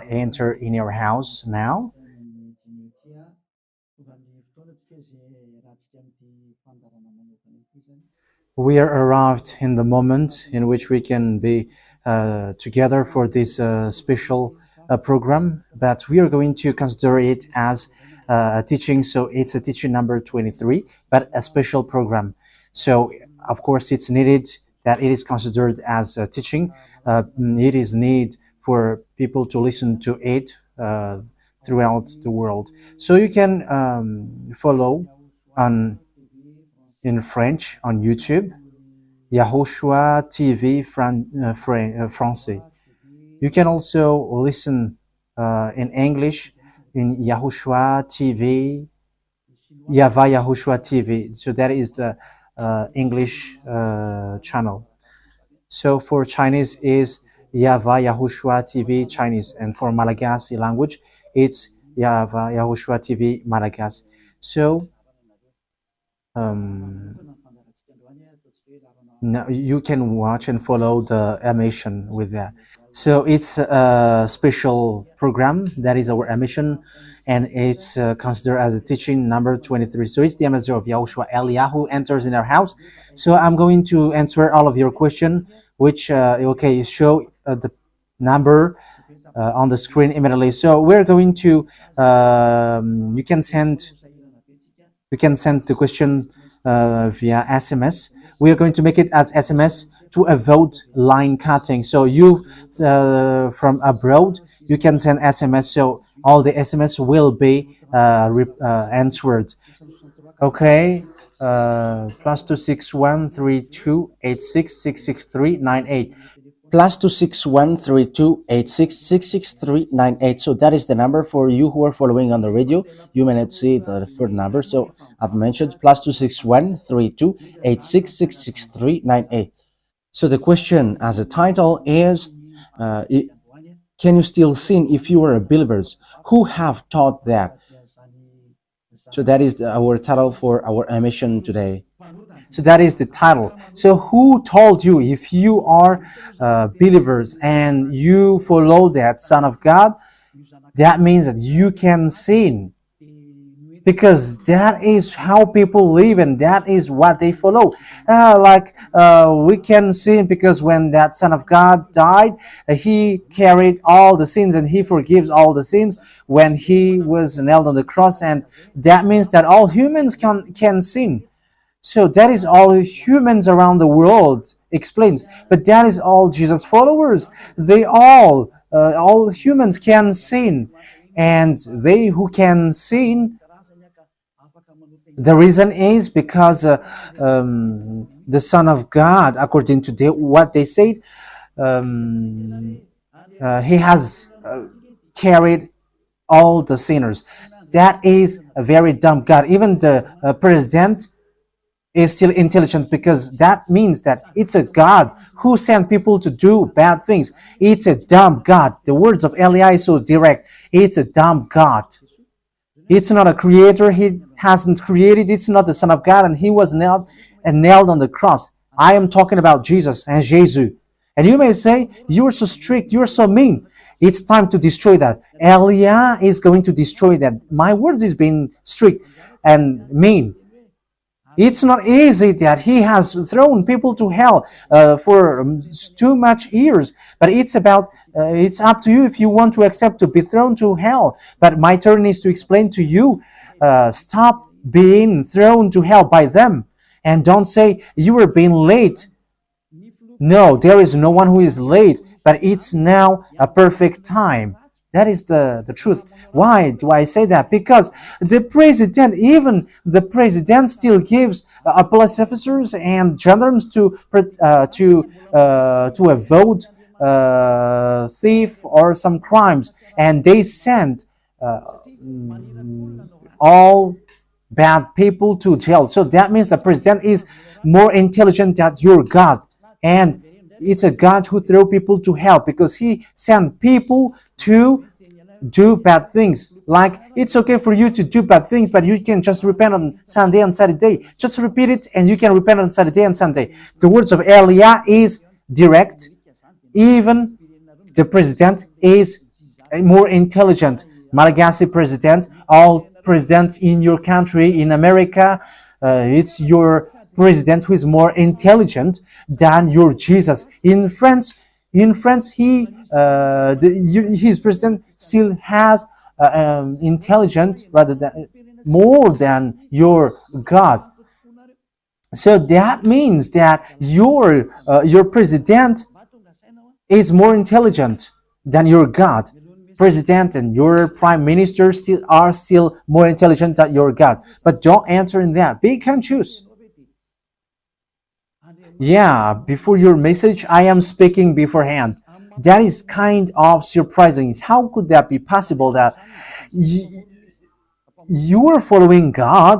enter in your house now. We are arrived in the moment in which we can be together for this special program, but we are going to consider it as a teaching. So it's a teaching number 23, but a special program. So of course it's needed that it is considered as a teaching. It is need for people to listen to it throughout the world. So you can follow on in French on YouTube, YAHOSHUAH TV Français. You can also listen in English in YAHOSHUAH TV, YAHVAH YAHOSHUAH TV. So that is the English channel. So for Chinese is YAHVAH YAHOSHUAH TV Chinese, and for Malagasy language it's YAHVAH YAHOSHUAH TV Malagasy. So now you can watch and follow the emission with that. So it's a special program that is our emission, and it's considered as a teaching number 23. So it's the ambassador of Yahushua Eliyahu enters in our house. So I'm going to answer all of your question, which okay, show the number on the screen immediately. So we're going to you can send the question via SMS. We are going to make it as SMS to avoid line cutting. So you from abroad, you can send SMS. So all the SMS will be answered. Okay. +2613286666398. +2613286666398. So that is the number for you who are following on the radio. You may not see the third number, so I've mentioned +2613286666398. So the question as a title is, can you still sin if you are believers? Who have taught that? So that is our title for our emission today. So that is the title. So who told you if you are believers and you follow that Son of God, that means that you can sin? Because that is how people live and that is what they follow. We can sin because when that Son of God died, he carried all the sins and he forgives all the sins when he was nailed on the cross, and that means that all humans can sin. So that is all humans around the world explains. But that is all Jesus followers. They all humans can sin, and they who can sin, the reason is because the Son of God, according to what they said, he has carried all the sinners. That is a very dumb God. Even the president is still intelligent, because that means that it's a God who sent people to do bad things. It's a dumb God. The words of Eli is so direct. It's a dumb God. It's not a creator. He hasn't created. It's not the Son of God, and he was nailed on the cross. I am talking about Jesus and Jesus. And you may say, you're so strict, you're so mean. It's time to destroy that. Elia is going to destroy that. My words is being strict and mean. It's not easy that he has thrown people to hell for too much years. But it's up to you if you want to accept to be thrown to hell. But my turn is to explain to you, stop being thrown to hell by them. And don't say you were being late. No, there is no one who is late, but it's now a perfect time. That is the truth. Why do I say that? Because even the president still gives police officers and gendarmes to avoid thief or some crimes, and they send all bad people to jail. So that means the president is more intelligent than your God, and it's a God who throw people to hell because he sent people to do bad things. Like, it's okay for you to do bad things, but you can just repent on Sunday and Saturday. Just repeat it and you can repent on Saturday and Sunday. The words of Elia is direct. Even the president is more intelligent. Malagasy president, all presidents in your country, in America, it's your president who is more intelligent than your Jesus. In France, his president still has intelligent rather than more than your God. So that means that your president is more intelligent than your God. President and your prime minister are still more intelligent than your God. But don't answer in that. Be conscious. Yeah, before your message, I am speaking beforehand. That is kind of surprising. How could that be possible that you are following God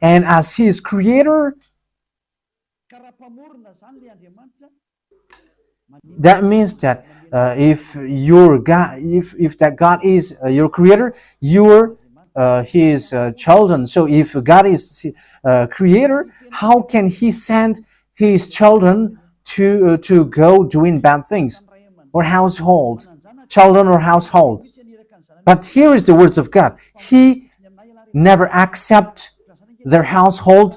and as His creator, that means that if your God, if that God is your creator, you're His children. So if God is creator, how can He send His children to go doing bad things or household, children or household? But here is the words of God. He never accept their household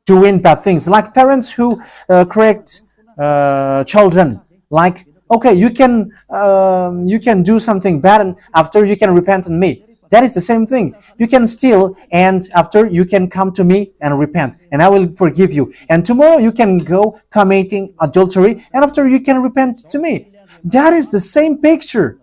doing bad things, like parents who correct children. Like, okay, you can do something bad, and after you can repent in me. That is the same thing. You can steal, and after you can come to me and repent, and I will forgive you. And tomorrow you can go committing adultery, and after you can repent to me. That is the same picture.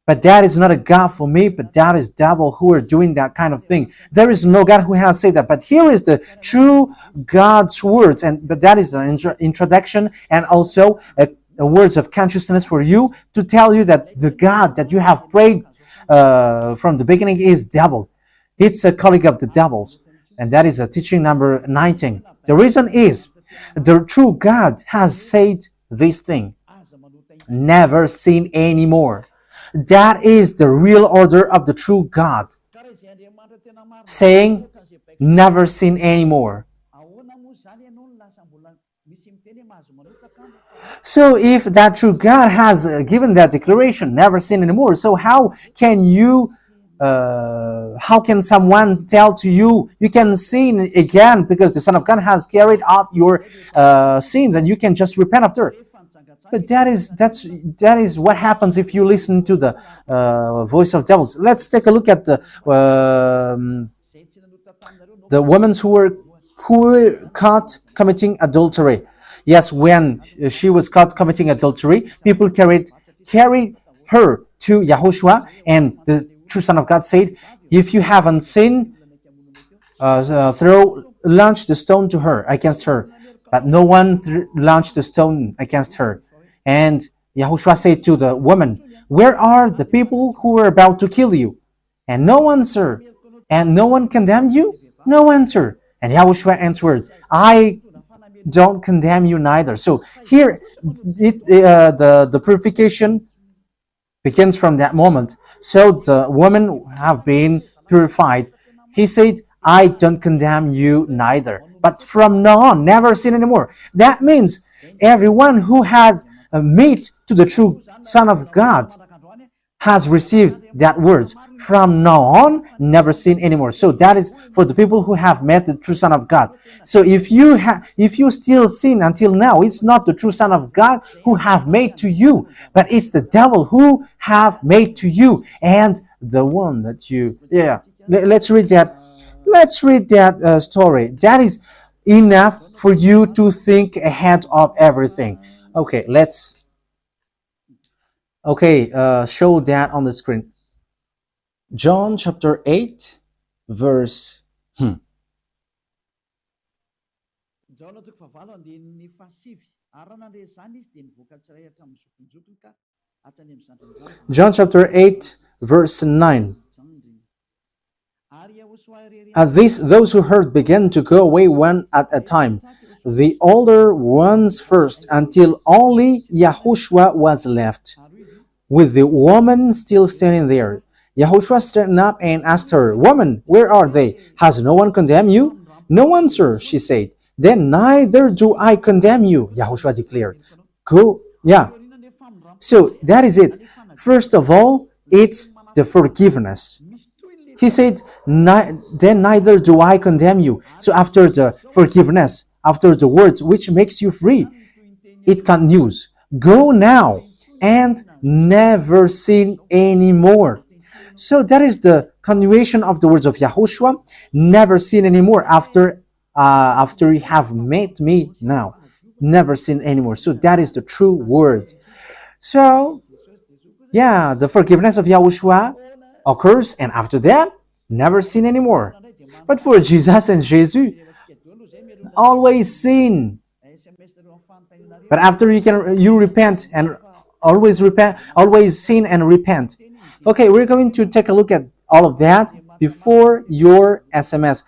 But that is not a God for me, but that is devil who are doing that kind of thing. There is no God who has said that. But here is the true God's words, but that is an introduction and also a words of consciousness for you to tell you that the God that you have prayed from the beginning is devil. It's a colleague of the devils. And that is a teaching number 19. The reason is the true God has said this thing. Never sin anymore. That is the real order of the true God, saying never sin anymore. So if that true God has given that declaration, never sin anymore, so how can someone tell to you, you can sin again because the Son of God has carried out your sins and you can just repent after? But that is what happens if you listen to the voice of devils. Let's take a look at the women who were caught committing adultery. Yes, when she was caught committing adultery, people carried her to YAHOSHUAH, and the true Son of God said, if you haven't sinned, launch the stone to her, against her. But no one launched the stone against her. And YAHOSHUAH said to the woman, where are the people who were about to kill you? And no answer. And no one condemned you? No answer. And YAHOSHUAH answered, I don't condemn you neither. So here, the purification begins from that moment. So the women have been purified. He said, I don't condemn you neither. But from now on, never sin anymore. That means everyone who has met to the true Son of God has received that words. From now on, never sin anymore. So that is for the people who have met the true Son of God. So if you still sin until now, it's not the true Son of God who have made to you, but it's the devil who have made to you, and the one that you. Let's read that. Let's read that story. That is enough for you to think ahead of everything. Okay, let's. Show that on the screen. John chapter 8, verse. John chapter 8, verse 9. At this, those who heard began to go away one at a time, the older ones first, until only YAHOSHUAH was left, with the woman still standing there. YAHOSHUAH straightened up and asked her, Woman, where are they? Has no one condemned you? No one, sir, she said. Then neither do I condemn you, YAHOSHUAH declared. Go. So that is it. First of all, it's the forgiveness. He said, then neither do I condemn you. So after the forgiveness, after the words which makes you free, it continues. Go now and never sin anymore. So that is the continuation of the words of Yahushua. Never sin anymore after you have met me now. Never sin anymore. So that is the true word. So yeah, the forgiveness of Yahushua occurs, and after that, never sin anymore. But for Jesus and Jesus, always sin. But after you repent and always sin and repent. Okay, we're going to take a look at all of that before your SMS.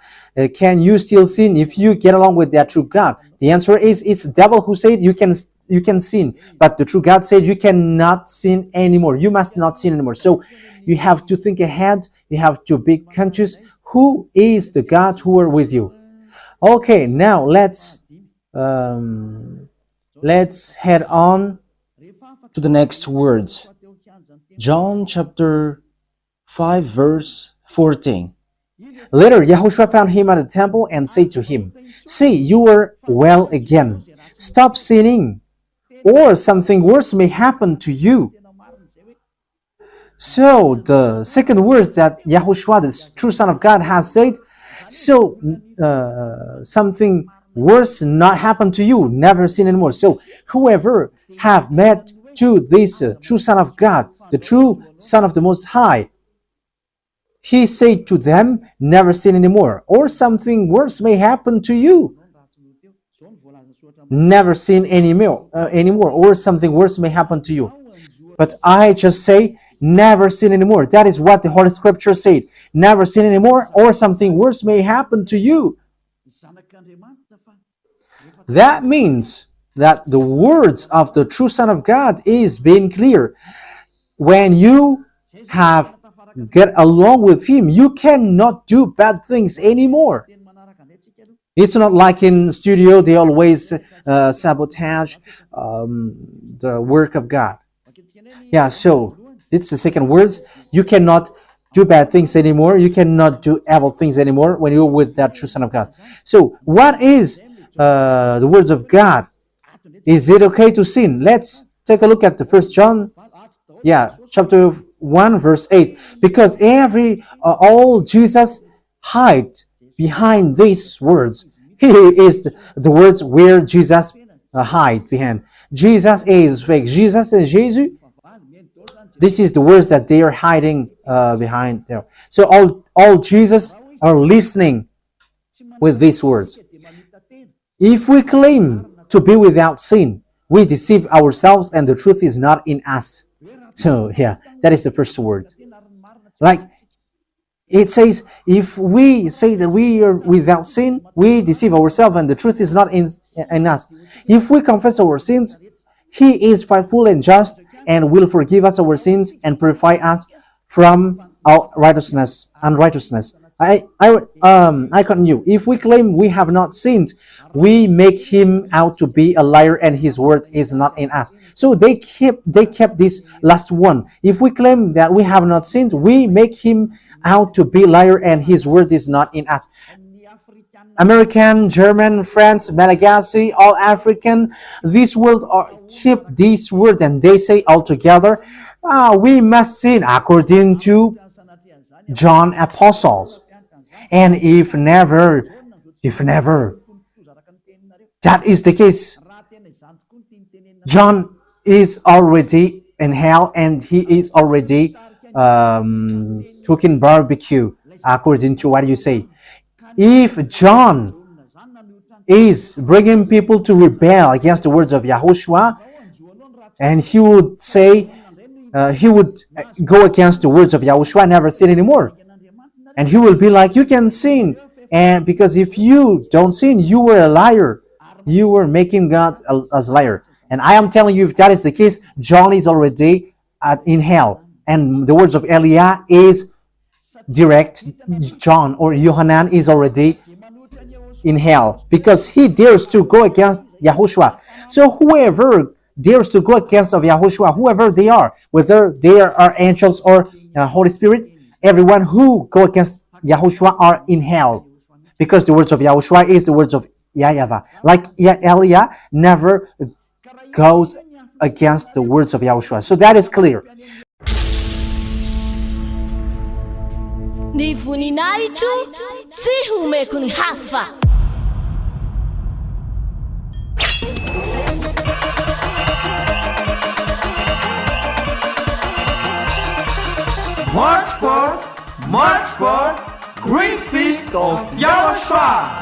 Can you still sin if you get along with that true God? The answer is it's the devil who said you can sin, but the true God said you cannot sin anymore. You must not sin anymore. So you have to think ahead. You have to be conscious. Who is the God who are with you? Okay, now let's head on to the next words. John chapter 5 verse 14. Later, Yahushua found him at the temple and said to him, "See, you are well again. Stop sinning, or something worse may happen to you." So the second words that Yahushua, the true Son of God, has said, so something worse not happen to you, never sin anymore. So whoever have met to this true Son of God, the true Son of the Most High, he said to them, never sin anymore, or something worse may happen to you. Never sin anymore, or something worse may happen to you. But I just say, never sin anymore. That is what the Holy Scripture said. Never sin anymore, or something worse may happen to you. That means that the words of the true Son of God is being clear. When you have get along with him, you cannot do bad things anymore. It's not like in studio they always sabotage the work of God. Yeah, so it's the second words. You cannot do bad things anymore. You cannot do evil things anymore when you're with that true Son of God. So what is the words of God? Is it okay to sin? Let's take a look at the First John, chapter 1 verse 8. Because all Jesus hide behind these words. Here is the words where Jesus hide behind. Jesus is fake. Jesus and Jesus. This is the words that they are hiding behind there. So all Jesus are listening with these words. If we claim to be without sin, we deceive ourselves and the truth is not in us. So yeah, that is the first word. Like it says, if we say that we are without sin, we deceive ourselves and the truth is not in us. If we confess our sins, he is faithful and just and will forgive us our sins and purify us from our unrighteousness. I continue. If we claim we have not sinned, we make him out to be a liar, and his word is not in us. So they kept this last one. If we claim that we have not sinned, we make him out to be a liar, and his word is not in us. American, German, French, Malagasy, all African, this world keep this word, and they say all together, we must sin according to John Apostles. And if never, that is the case, John is already in hell and he is already cooking barbecue, according to what you say. If John is bringing people to rebel against the words of Yahushua, and he would say, he would go against the words of Yahushua, never sin anymore. And he will be like, you can sin. And because if you don't sin, you were a liar. You were making God as a liar. And I am telling you, if that is the case, John is already in hell. And the words of Eliah is direct. John or Yohanan is already in hell because he dares to go against Yahushua. So whoever dares to go against of Yahushua, whoever they are, whether they are angels or Holy Spirit, everyone who go against Yahushua are in hell, because the words of Yahushua is the words of YAHVAH. Like Elia never goes against the words of Yahushua. So that is clear. Ni voninahitro tsy homeko ny hafa. March 4th, Great Feast of YAHOSHUAH.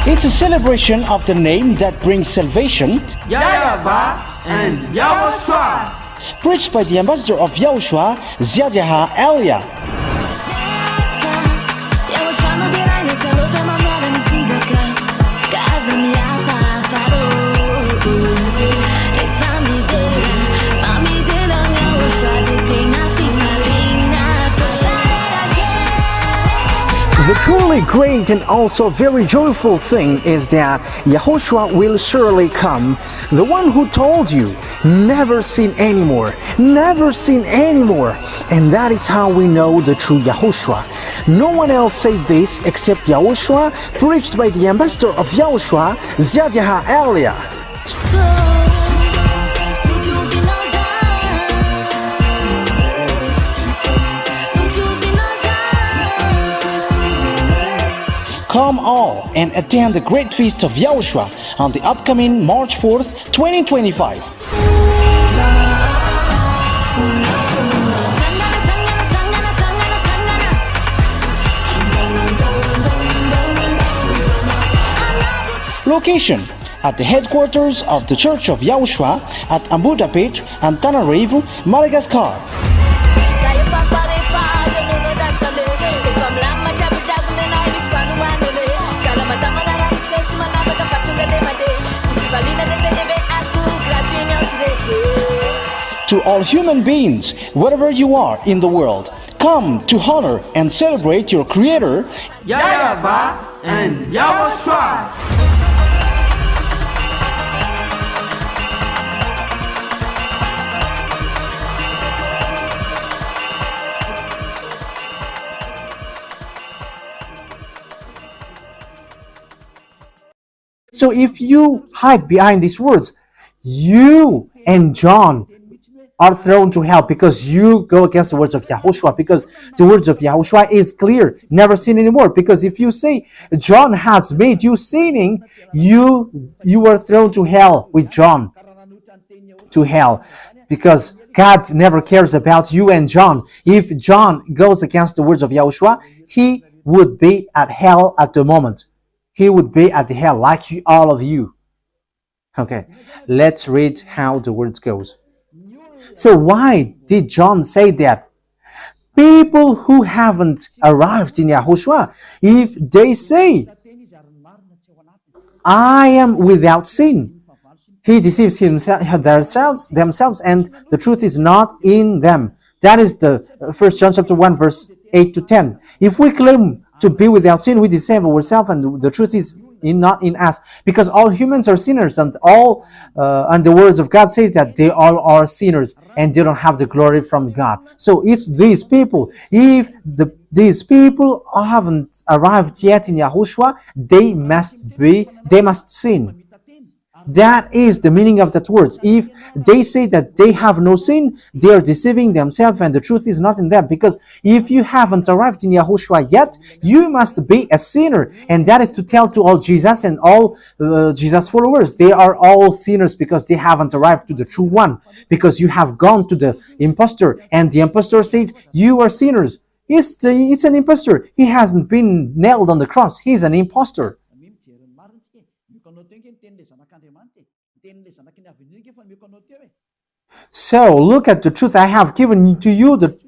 It's a celebration of the name that brings salvation, YAHVAH and YAHOSHUAH. preached by the ambassador of YAHOSHUAH, Elia. The truly great and also very joyful thing is that Yahushua will surely come. The one who told you, never sin anymore, never sin anymore. And that is how we know the true Yahushua. No one else said this except Yahushua, preached by the ambassador of Yahushua, Elia. Come all and attend the Great Feast of Yahushua on the upcoming March 4th, 2025. Location: at the headquarters of the Church of Yahushua at Ambudapet and Tanarive, Madagascar. To all human beings, wherever you are in the world, come to honor and celebrate your Creator, YAHVAH and YAHOSHUAH. So if you hide behind these words, you and John are thrown to hell because you go against the words of Yahushua, because the words of Yahushua is clear, never sin anymore. Because if you say John has made you sinning, you are thrown to hell with John, to hell, because God never cares about you and John. If John goes against the words of Yahushua, he would be at hell at the moment. He would be at the hell like all of you. Okay, let's read how the words goes. So why did John say that? People who haven't arrived in Yahushua, if they say, I am without sin, he deceives themselves, and the truth is not in them. That is the 1 John chapter 1, verse 8 to 10. If we claim to be without sin, we deceive ourselves, and the truth is not in us, because all humans are sinners, and the words of God says that they all are sinners and they don't have the glory from God. So it's these people. If these people haven't arrived yet in Yahushua, they must sin. That is the meaning of that words. If they say that they have no sin, they are deceiving themselves, and the truth is not in them. Because if you haven't arrived in Yahushua yet, you must be a sinner. And that is to tell to all Jesus and all Jesus followers. They are all sinners because they haven't arrived to the true one. Because you have gone to the impostor, and the impostor said, you are sinners. It's an impostor. He hasn't been nailed on the cross. He's an impostor. So look at the truth. I have given to you the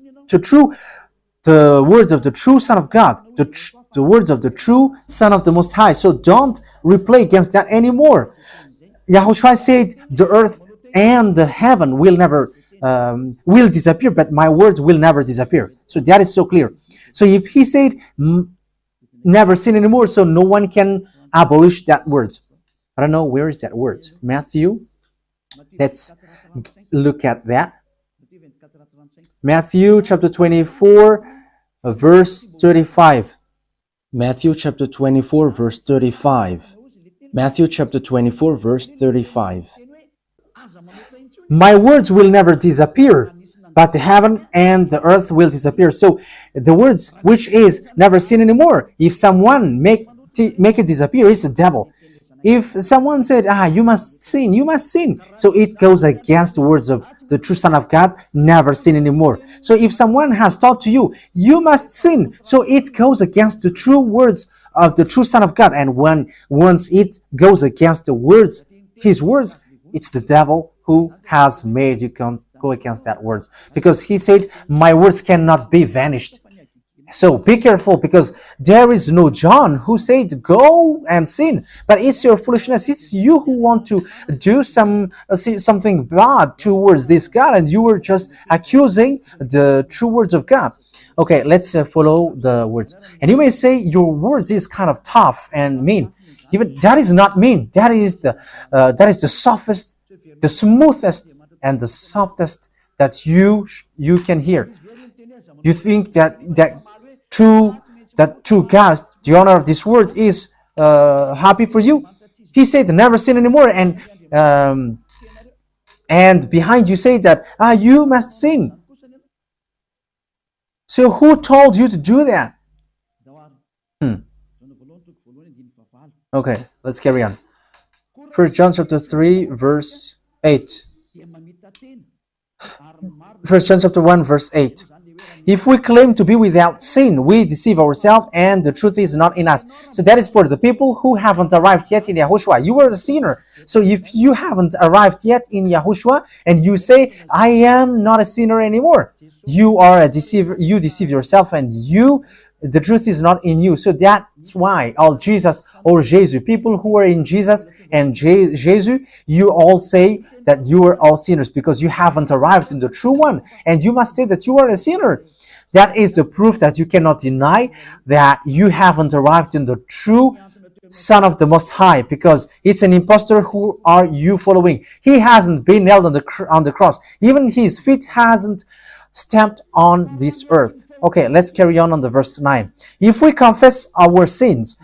words of the true Son of God, the words of the true Son of the Most High. So don't replay against that anymore. Yahushua said the earth and the heaven will never will disappear, but my words will never disappear. So that is so clear. So if he said never sin anymore, so no one can abolish that word. I don't know where is that word. Matthew. Let's look at that. Matthew chapter 24, verse 35. Matthew chapter 24, verse 35. Matthew chapter 24, verse 35. My words will never disappear, but the heaven and the earth will disappear. So the words which is never sin anymore, if someone make it disappear, it's the devil. If someone said, you must sin, you must sin. So it goes against the words of the true Son of God, never sin anymore. So if someone has taught to you, you must sin. So it goes against the true words of the true Son of God. And once it goes against the words, his words, it's the devil who has made you go against that words. Because he said, my words cannot be vanished. So be careful, because there is no John who said go and sin, but it's your foolishness. It's you who want to do something bad towards this God, and you were just accusing the true words of God. Okay, let's follow the words. And you may say your words is kind of tough and mean. Even that is not mean. That is the softest, the smoothest, and the softest that you can hear. You think that true God, the honor of this word is happy for you. He said never sin anymore, and behind you say that you must sin. So who told you to do that? Okay, let's carry on. 1 John chapter 3 verse 8. 1 John chapter 1 verse 8. If we claim to be without sin, we deceive ourselves and the truth is not in us. So that is for the people who haven't arrived yet in YAHOSHUAH. You are a sinner. So if you haven't arrived yet in YAHOSHUAH and you say, I am not a sinner anymore, you are a deceiver. You deceive yourself and the truth is not in you. So that's why all Jesus or Jesus, people who are in Jesus and Jesus, you all say that you are all sinners because you haven't arrived in the true one. And you must say that you are a sinner. That is the proof that you cannot deny that you haven't arrived in the true Son of the Most High, because it's an impostor. Who are you following? He hasn't been nailed on the cross. Even his feet hasn't stamped on this earth. Okay, let's carry on the verse 9. If we confess our sins,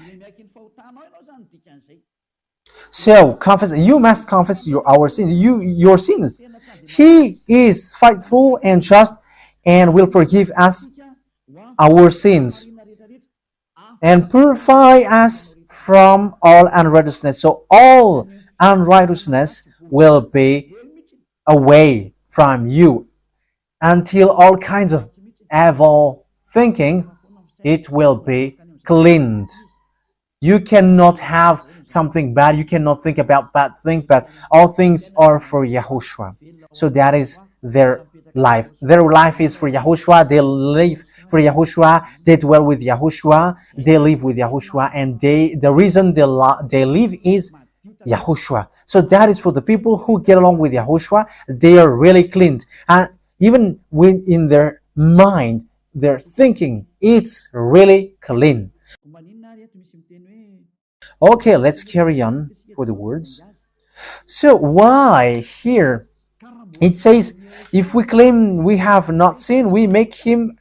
so confess, you must confess our sins, your sins. He is faithful and just and will forgive us our sins and purify us from all unrighteousness. So all unrighteousness will be away from you until all kinds of evil thinking, it will be cleaned. You cannot have something bad. You cannot think about bad things, but all things are for YAHOSHUAH. So that is their life. Their life is for YAHOSHUAH. They live for YAHOSHUAH. They dwell with YAHOSHUAH. They live with YAHOSHUAH. And the reason they live is YAHOSHUAH. So that is for the people who get along with YAHOSHUAH. They are really cleaned. And even when in their mind, their thinking, it's really clean. Okay, let's carry on for the words. So why here it says, if we claim we have not sinned, we make him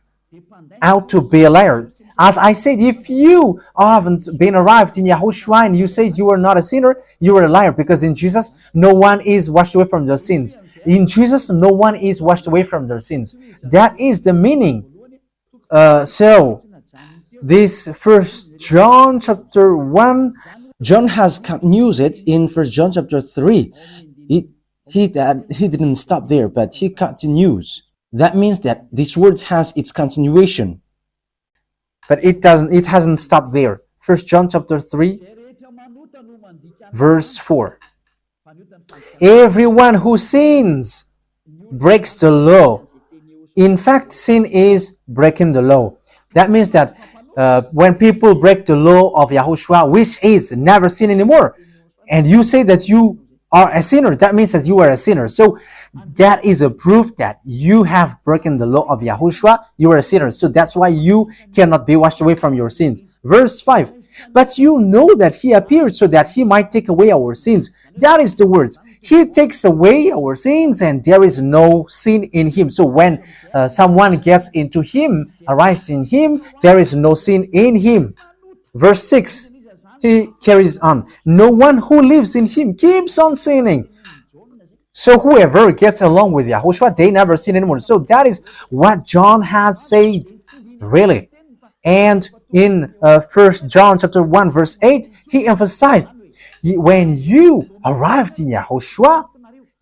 out to be a liar. As I said, if you haven't been arrived in YAHOSHUAH and you said you are not a sinner, you are a liar, because in Jesus, no one is washed away from their sins. In Jesus, no one is washed away from their sins. That is the meaning. So, this 1 John chapter 1, John has continued it in 1 John chapter 3. He didn't stop there, but he continues. That means that this word has its continuation. But it hasn't stopped there. 1 John chapter 3, verse 4. Everyone who sins breaks the law. In fact, sin is breaking the law. That means that when people break the law of YAHOSHUAH, which is never sin anymore, and you say that you are a sinner, that means that you are a sinner. So that is a proof that you have broken the law of YAHOSHUAH. You are a sinner. So that's why you cannot be washed away from your sins. Verse 5. But you know that he appeared so that he might take away our sins. That is the words. He takes away our sins and there is no sin in him. So when someone gets into him, arrives in him, there is no sin in him. Verse 6. He carries on. No one who lives in him keeps on sinning. So whoever gets along with Yahushua, they never sin anymore. So that is what John has said, really. And in 1 John chapter 1 verse 8, he emphasized, when you arrived in Yahushua,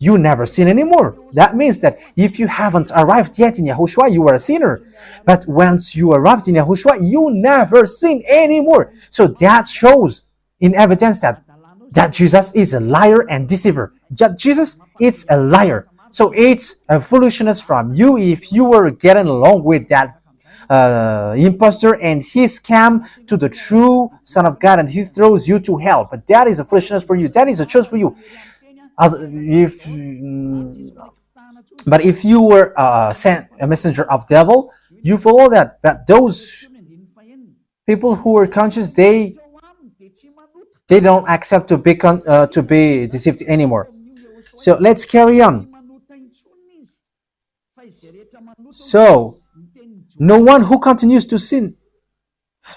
you never sin anymore. That means that if you haven't arrived yet in Yahushua, you are a sinner. But once you arrived in Yahushua, you never sin anymore. So that shows in evidence that Jesus is a liar and deceiver. Jesus is a liar. So it's a foolishness from you if you were getting along with that impostor and he scam to the true Son of God and he throws you to hell. But that is a foolishness for you. That is a choice for you. But if you were a messenger of devil, you follow that. But those people who are conscious, they don't accept to be deceived anymore. So let's carry on. So no one who continues to sin,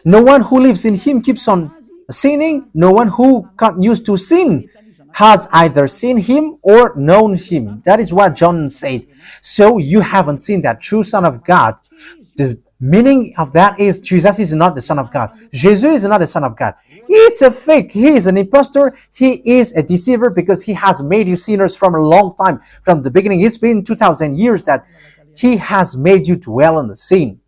no one who lives in him keeps on sinning. No one who continues to sin has either seen him or known him. That is what John said. So you haven't seen that true Son of God. The meaning of that is Jesus is not the Son of God. Jesus is not the Son of God. It's a fake. He is an impostor. He is a deceiver because he has made you sinners from a long time. From the beginning, it's been 2,000 years that he has made you dwell in the sin.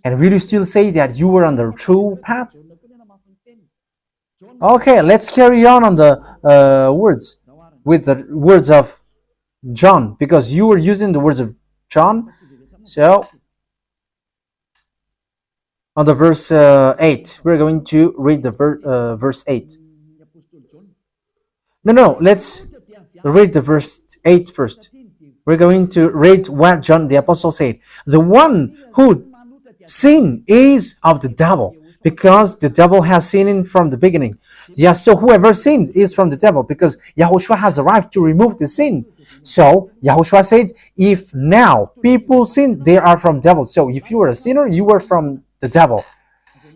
And will you still say that you were on the true path? Okay, let's carry on the words with the words of John, because you were using the words of John. So on the verse 8, we're going to read the verse 8. No, let's read the verse 8 first. We're going to read what John the Apostle said. The one who sinned is of the devil, because the devil has sinned from the beginning. Yes, so whoever sinned is from the devil, because Yahushua has arrived to remove the sin. So Yahushua said, if now people sin, they are from devil. So if you were a sinner, you were from the devil.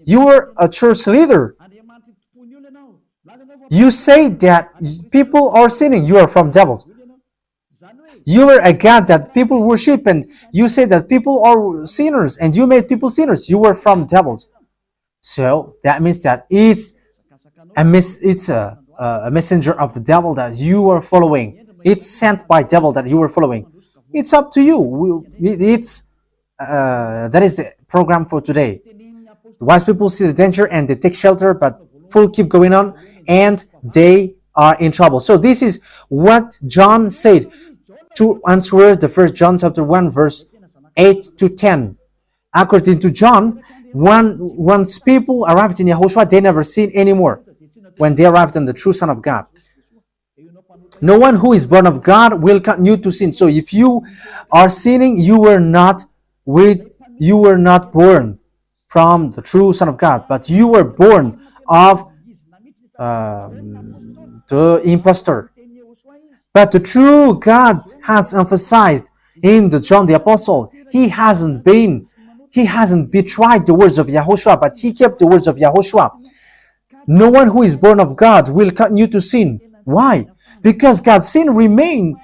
You were a church leader. You say that people are sinning, you are from devils. You were a God that people worship, and you say that people are sinners, and you made people sinners. You were from devils. So that means that it's a messenger of the devil that you are following. It's sent by devil that you are following. It's up to you. That is the program for today. The wise people see the danger and they take shelter, but fools keep going on and they are in trouble. So this is what John said to answer the 1 John chapter 1 verse 8 to 10. According to John, once people arrived in Yahushua, they never sin anymore when they arrived in the true Son of God. No one who is born of God will continue to sin. So if you are sinning, you were not born from the true Son of God, but you were born of the impostor. But the true God has emphasized in the John the Apostle, he hasn't betrayed the words of Yahushua, but he kept the words of Yahushua. No one who is born of God will continue to sin. Why? Because God's seed remains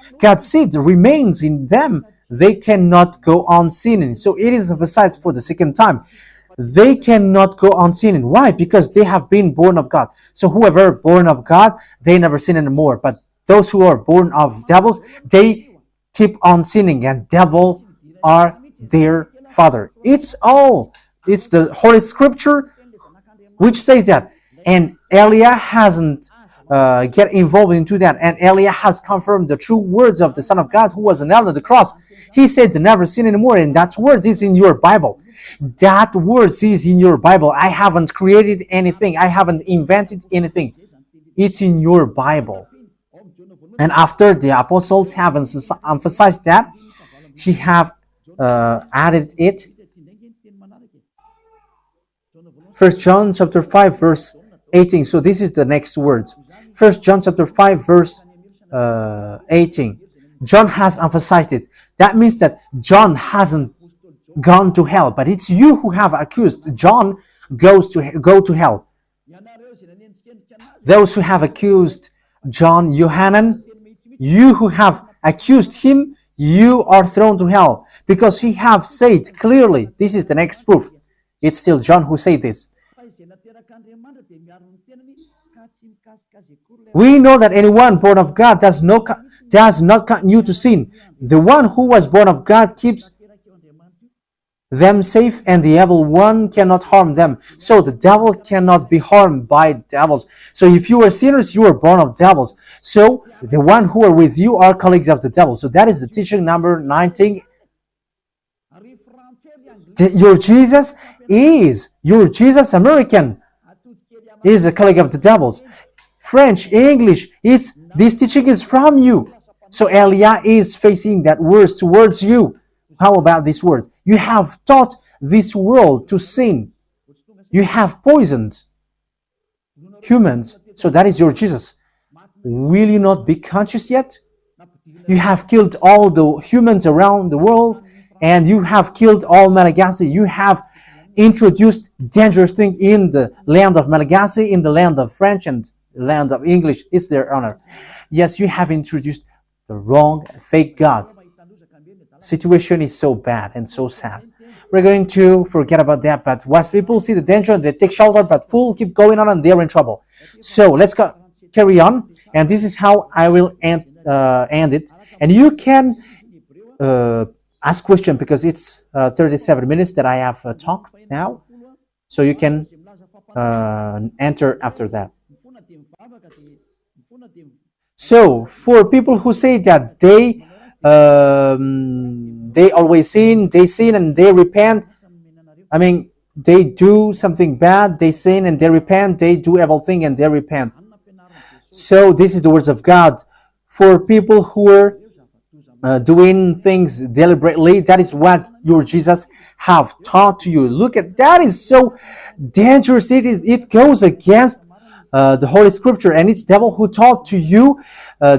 in them. They cannot go on sinning. So it is emphasized for the second time. They cannot go on sinning. Why? Because they have been born of God. So whoever born of God, they never sin anymore. But those who are born of devils, they keep on sinning, and devil are their father. It's the Holy Scripture which says that. And Elia hasn't get involved into that. And Elia has confirmed the true words of the Son of God who was nailed on the cross. He said to never sin anymore, and that word is in your Bible. That word is in your Bible. I haven't created anything. I haven't invented anything. It's in your Bible. And after the apostles have emphasized that, he have added it. First John chapter 5 verse 18. So this is the next words. First John chapter 5 verse 18. John has emphasized it. That means that John hasn't gone to hell, but it's you who have accused John go to hell. Those who have accused John Yohanan, you who have accused him, you are thrown to hell, because he have said clearly. This is the next proof. It's still John who said this. We know that anyone born of God does not continue to sin. The one who was born of God keeps them safe, and the evil one cannot harm them. So the devil cannot be harmed by devils. So if you are sinners, you are born of devils. So the one who are with you are colleagues of the devil. So that is the teaching number 19. Your Jesus American is a colleague of the devils. French, English, this teaching is from you. So Elia is facing that words towards you. How about these words? You have taught this world to sin. You have poisoned humans. So that is your Jesus. Will you not be conscious yet? You have killed all the humans around the world, and you have killed all Malagasy. You have introduced dangerous things in the land of Malagasy, in the land of French, and the land of English. It's their honor. Yes, you have introduced the wrong, fake God. Situation is so bad and so sad. We're going to forget about that, but once people see the danger, they take shelter, but fools keep going on and they're in trouble. So let's carry on, and this is how I will end it. And you can ask question, because it's 37 minutes that I have talked now, so you can enter after that. So for people who say that they always sin, and they repent. I mean, they do something bad, they sin and they repent. They do evil thing and they repent. So this is the words of God. For people who are doing things deliberately, that is what your Jesus have taught to you. Look at that, is so dangerous. It goes against the Holy Scripture, and it's devil who taught to you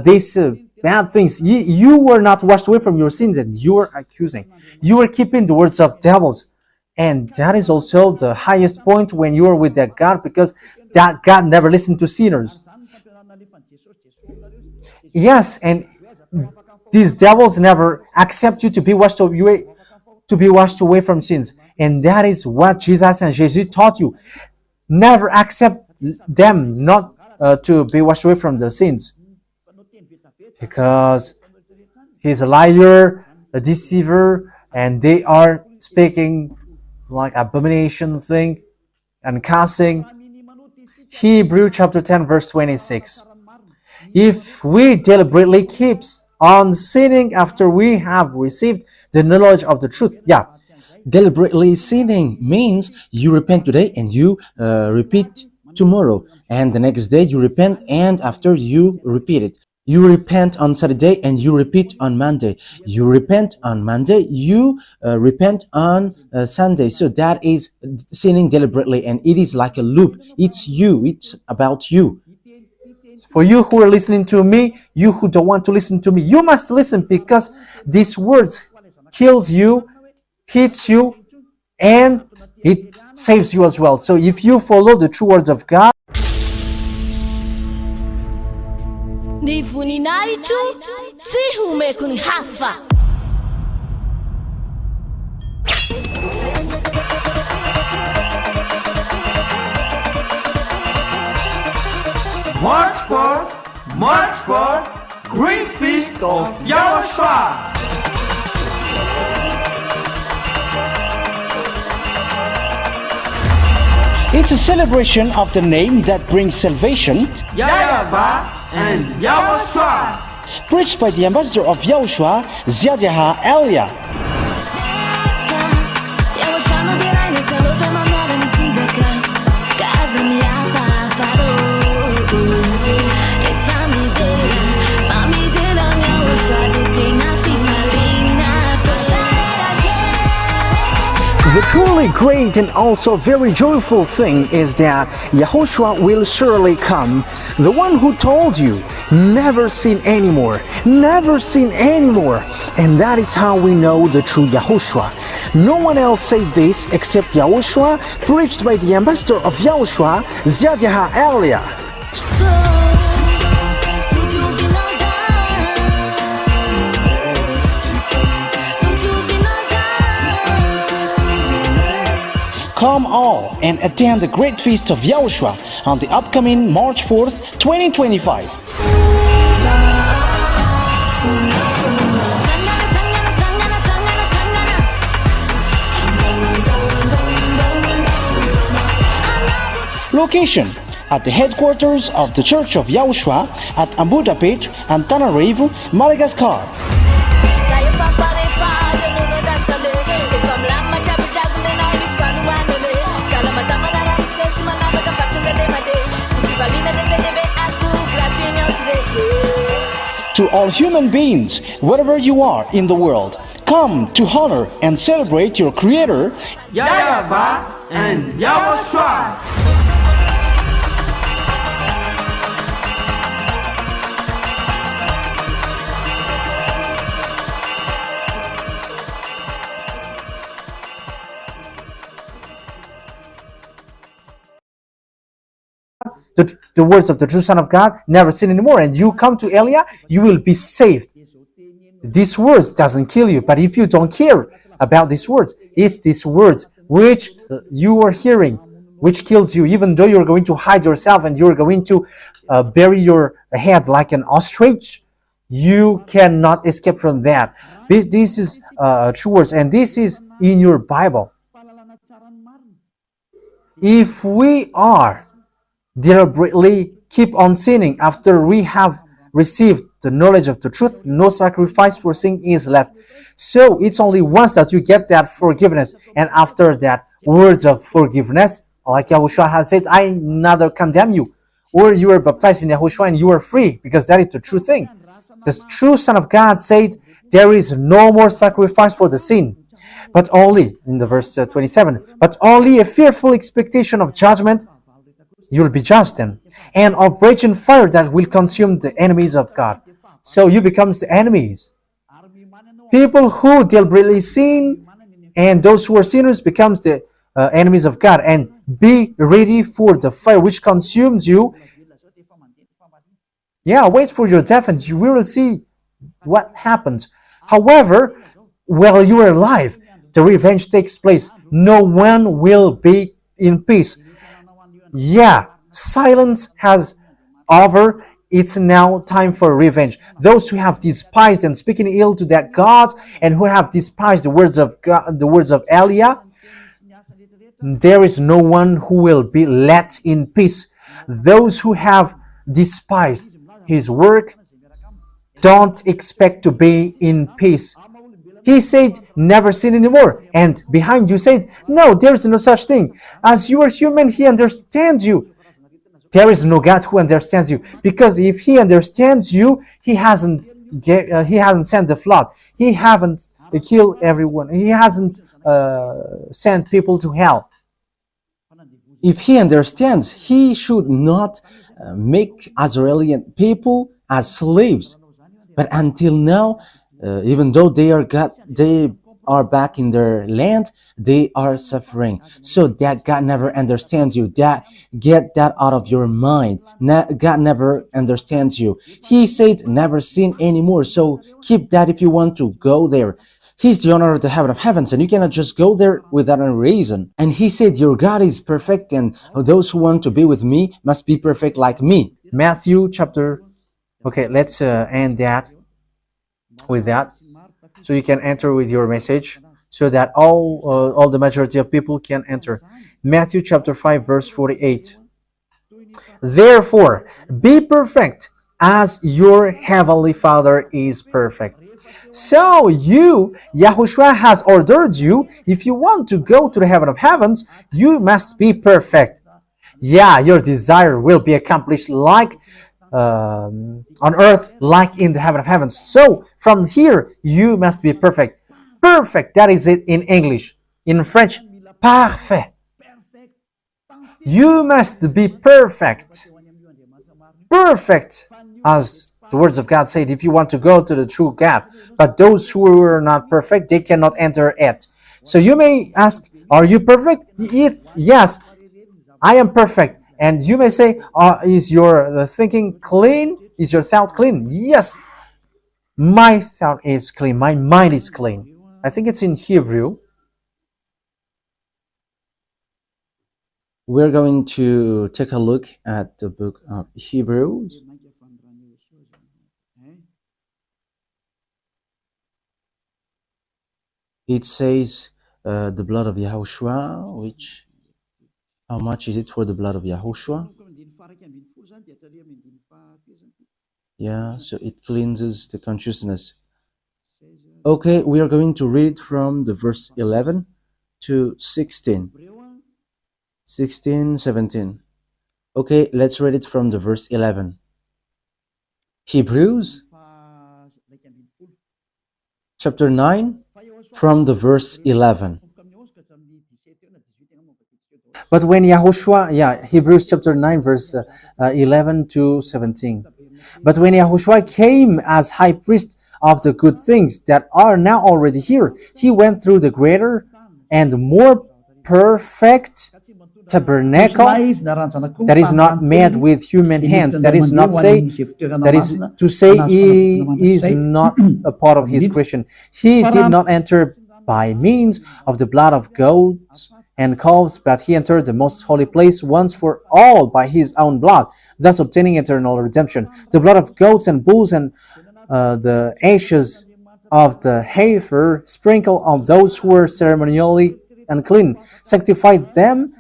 these bad things. You were not washed away from your sins, and you are accusing. You are keeping the words of devils, and that is also the highest point when you are with that God, because that God never listened to sinners. Yes, and these devils never accept you to be washed away from sins, and that is what Jesus and Jesus taught you. Never accept them not to be washed away from the sins, because he's a liar, a deceiver, and they are speaking like abomination thing and cussing. Hebrew chapter 10 verse 26. If we deliberately keep on sinning after we have received the knowledge of the truth. Yeah, deliberately sinning means you repent today and you repeat tomorrow, and the next day you repent, and after you repeat it. You repent on Saturday and you repeat on Monday. You repent on Monday, you repent on Sunday. So that is sinning deliberately, and it is like a loop. It's you, it's about you. For you who are listening to me, you who don't want to listen to me, you must listen, because these words kills you, hits you, and it saves you as well. So if you follow the true words of God, Ny voninahitro tsy homeko ny hafa. March 4, Great Feast of YAHOSHUAH. It's a celebration of the name that brings salvation, YAHVAH and YAHOSHUAH. preached by the ambassador of YAHOSHUAH, Ziadiha Elia. The truly great and also very joyful thing is that Yahushua will surely come. The one who told you, never sin anymore, never sin anymore. And that is how we know the true Yahushua. No one else said this except Yahushua, preached by the ambassador of Yahushua, YAHVAH Elia. Come all and attend the great feast of YAHOSHUAH on the upcoming March 4th, 2025. Location at the headquarters of the Church of YAHOSHUAH at Ambudapet and Tananarivo, Madagascar. To all human beings, wherever you are in the world, come to honor and celebrate your Creator, YAHVAH and YAHOSHUAH. The words of the true Son of God, never sin anymore, and you come to Elia, you will be saved. These words doesn't kill you, but if you don't care about these words, it's these words which you are hearing, which kills you, even though you're going to hide yourself and you're going to bury your head like an ostrich. You cannot escape from that. This is true words, and this is in your Bible. If we are deliberately keep on sinning after we have received the knowledge of the truth, no sacrifice for sin is left. So it's only once that you get that forgiveness, and after that, words of forgiveness, like Yahushua has said, I neither condemn you, or you are baptized in Yahushua and you are free, because that is the true thing. The true Son of God said, there is no more sacrifice for the sin, but only, in the verse 27, but only a fearful expectation of judgment. You will be judged then, and of raging fire that will consume the enemies of God. So you become the enemies. People who deliberately sin and those who are sinners becomes the enemies of God. And be ready for the fire which consumes you. Yeah, wait for your death and you will see what happens. However, while you are alive, the revenge takes place. No one will be in peace. Yeah, silence has over. It's now time for revenge. Those who have despised and speaking ill to that God, and who have despised the words of God, the words of Elia, there is no one who will be let in peace. Those who have despised his work don't expect to be in peace. He said, never sin anymore. And behind you said, no, there is no such thing. As you are human, he understands you. There is no God who understands you. Because if he understands you, he hasn't sent the flood. He hasn't killed everyone. He hasn't sent people to hell. If he understands, he should not make Israeli people as slaves. But until now, even though they are back in their land, they are suffering. So that God never understands you. Get that out of your mind. God never understands you. He said never sin anymore. So keep that if you want to go there. He's the owner of the heaven of heavens, and you cannot just go there without a reason. And he said your God is perfect, and those who want to be with me must be perfect like me. Matthew chapter. Okay, let's end that with that, so you can enter with your message, so that all the majority of people can enter. Matthew chapter 5 verse 48. Therefore, be perfect as your heavenly Father is perfect. So Yahushua has ordered you, if you want to go to the heaven of heavens, you must be perfect. Yeah, your desire will be accomplished like on earth like in the heaven of heavens. So from here you must be perfect. Perfect, that is it in English. In French, parfait. You must be perfect. Perfect, as the words of God said, if you want to go to the true God. But those who are not perfect, they cannot enter it. So you may ask, are you perfect? Yes, I am perfect. And you may say, is your thinking clean? Is your thought clean? Yes, my thought is clean. My mind is clean. I think it's in Hebrew. We're going to take a look at the book of Hebrews. It says the blood of Yahushua, which, how much is it for the blood of Yahushua? Yeah, so it cleanses the consciousness. Okay, we are going to read from the verse 11 to 16. 16, 17. Okay, let's read it from the verse 11. Hebrews chapter 9 from the verse 11. But when Yahushua, Hebrews chapter 9 verse 11 to 17. But when Yahushua came as high priest of the good things that are now already here, he went through the greater and more perfect tabernacle that is not made with human hands. That is to say he is not a part of his creation. He did not enter by means of the blood of goats and calves, but he entered the most holy place once for all by his own blood, thus obtaining eternal redemption. The blood of goats and bulls and the ashes of the heifer sprinkled on those who were ceremonially unclean, sanctified them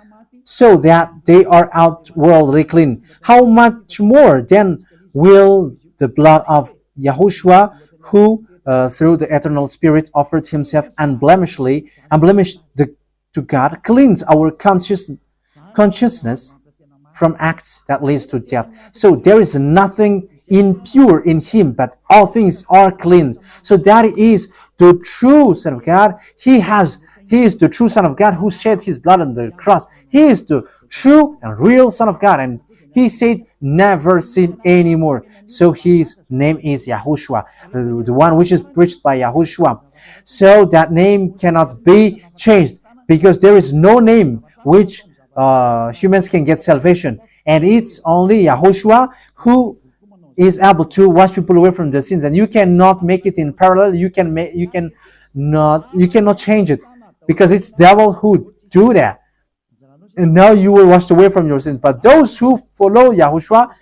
so that they are outwardly clean. How much more then will the blood of Yahushua, who through the eternal Spirit offered himself unblemished to God, cleanse our consciousness from acts that leads to death. So there is nothing impure in him, but all things are clean. So that is the true Son of God. He is the true Son of God who shed his blood on the cross. He is the true and real Son of God. And he said, never sin anymore. So his name is Yahushua, the one which is preached by Yahushua. So that name cannot be changed, because there is no name which humans can get salvation. And it's only Yahushua who is able to wash people away from their sins. And you cannot make it in parallel. You cannot change it, because it's devil who do that. And now you will wash away from your sins. But those who follow Yahushua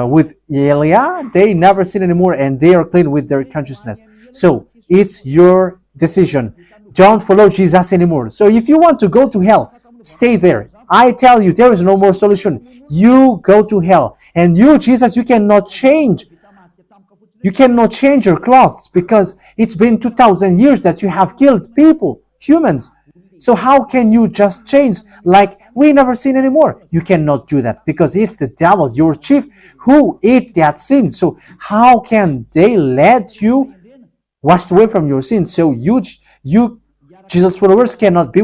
with Elia, they never sin anymore, and they are clean with their consciousness. So it's your decision. Don't follow Jesus anymore. So if you want to go to hell, stay there. I tell you, there is no more solution. You go to hell. And you, Jesus, you cannot change. You cannot change your clothes, because it's been 2,000 years that you have killed people, humans. So how can you just change like we never sin anymore? You cannot do that, because it's the devil, your chief, who ate that sin. So how can they let you wash away from your sin? So you Jesus' followers cannot be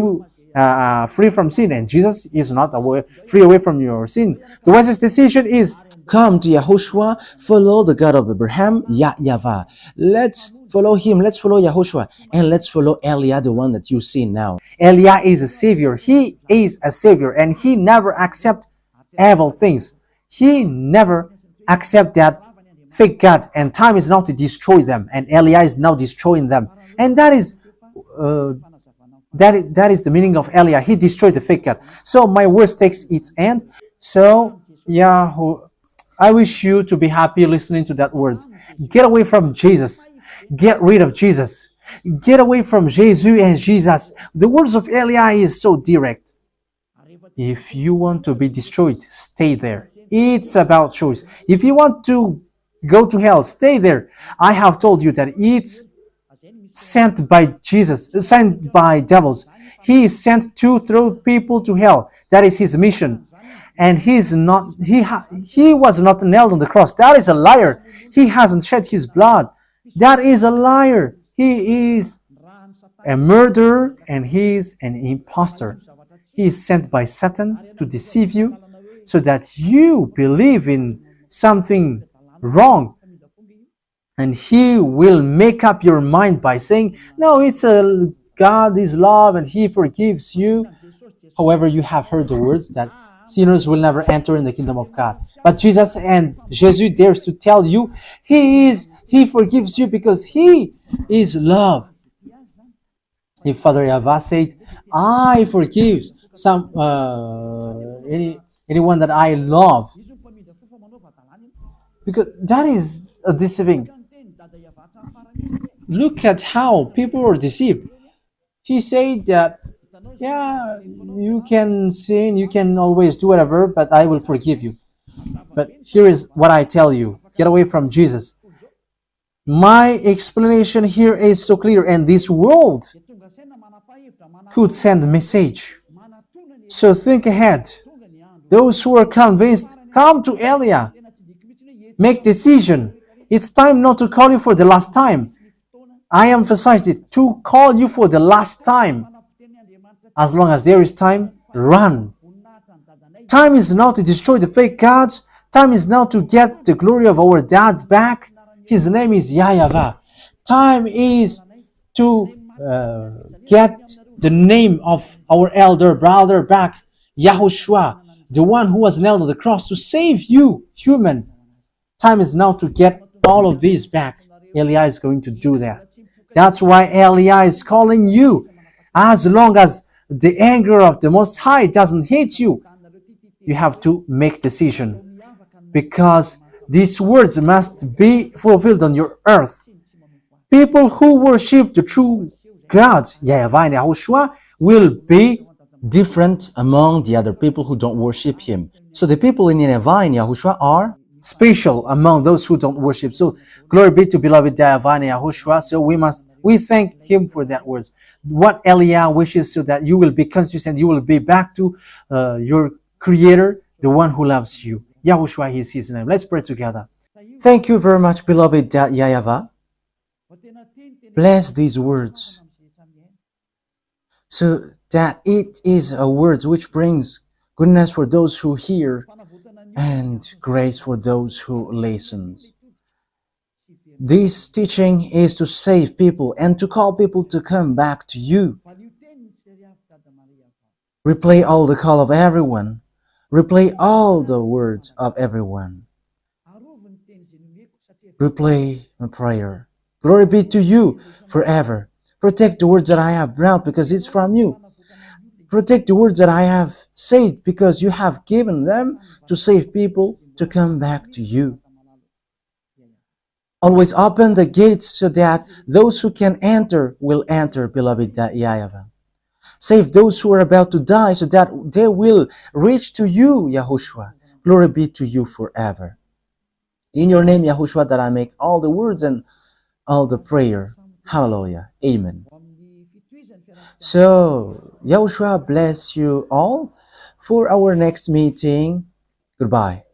free from sin, and Jesus is not free away from your sin. The wisest decision is come to Yahushua, follow the God of Abraham, YAHVAH. Let's follow him, let's follow Yahushua, and let's follow Elia, the one that you see now. Elia is a savior. He is a savior, and he never accept evil things. He never accept that fake God, and time is now to destroy them, and Elia is now destroying them. And that is the meaning of Elia. He destroyed the fake God. So my words takes its end. So I wish you to be happy listening to that words. Get away from Jesus. Get rid of Jesus. Get away from Jesus and Jesus. The words of Elia is so direct. If you want to be destroyed, stay there. It's about choice. If you want to go to hell, stay there. I have told you that it's sent by Jesus, sent by devils. He is sent to throw people to hell. That is his mission. And he was not nailed on the cross. That is a liar. He hasn't shed his blood. That is a liar. He is a murderer and he is an impostor. He is sent by Satan to deceive you so that you believe in something wrong. And he will make up your mind by saying, no, God is love and he forgives you. However, you have heard the words that sinners will never enter in the kingdom of God. But Jesus dares to tell you, he forgives you because he is love. If Father YAHVAH said, I forgive anyone that I love, because that is a deceiving. Look at how people are deceived. He said that, yeah, you can sin, you can always do whatever, but I will forgive you. But here is what I tell you. Get away from Jesus. My explanation here is so clear, and this world could send a message. So think ahead. Those who are convinced, come to Elia. Make decision. It's time not to call you for the last time. I emphasize it, to call you for the last time. As long as there is time, run. Time is now to destroy the fake gods. Time is now to get the glory of our dad back. His name is YAHVAH. Time is to get the name of our elder brother back, YAHOSHUAH, the one who was nailed on the cross to save you, human. Time is now to get all of these back. Elia is going to do that. That's why Elia is calling you. As long as the anger of the Most High doesn't hit you, you have to make decision, because these words must be fulfilled on your earth. People who worship the true God, YAHVAH and YAHOSHUAH, will be different among the other people who don't worship him. So the people in YAHVAH and YAHOSHUAH are special among those who don't worship. So glory be to beloved YAHVAH and YAHOSHUAH. So we thank him for that words. What Elia wishes, so that you will be consistent, you will be back to your Creator, the one who loves you. YAHOSHUAH is his name. Let's pray together. Thank you very much, beloved YAHVAH. Bless these words, so that it is a word which brings goodness for those who hear and grace for those who listen. This teaching is to save people and to call people to come back to you. Replay all the call of everyone. Replay all the words of everyone. Replay a prayer. Glory be to you forever. Protect the words that I have brought, because it's from you. Protect the words that I have said, because you have given them to save people to come back to you. Always open the gates so that those who can enter will enter, beloved YAHVAH. Save those who are about to die so that they will reach to you, YAHOSHUAH. Glory be to you forever. In your name, YAHOSHUAH, that I make all the words and all the prayer. Hallelujah. Amen. So, YAHOSHUAH bless you all for our next meeting. Goodbye.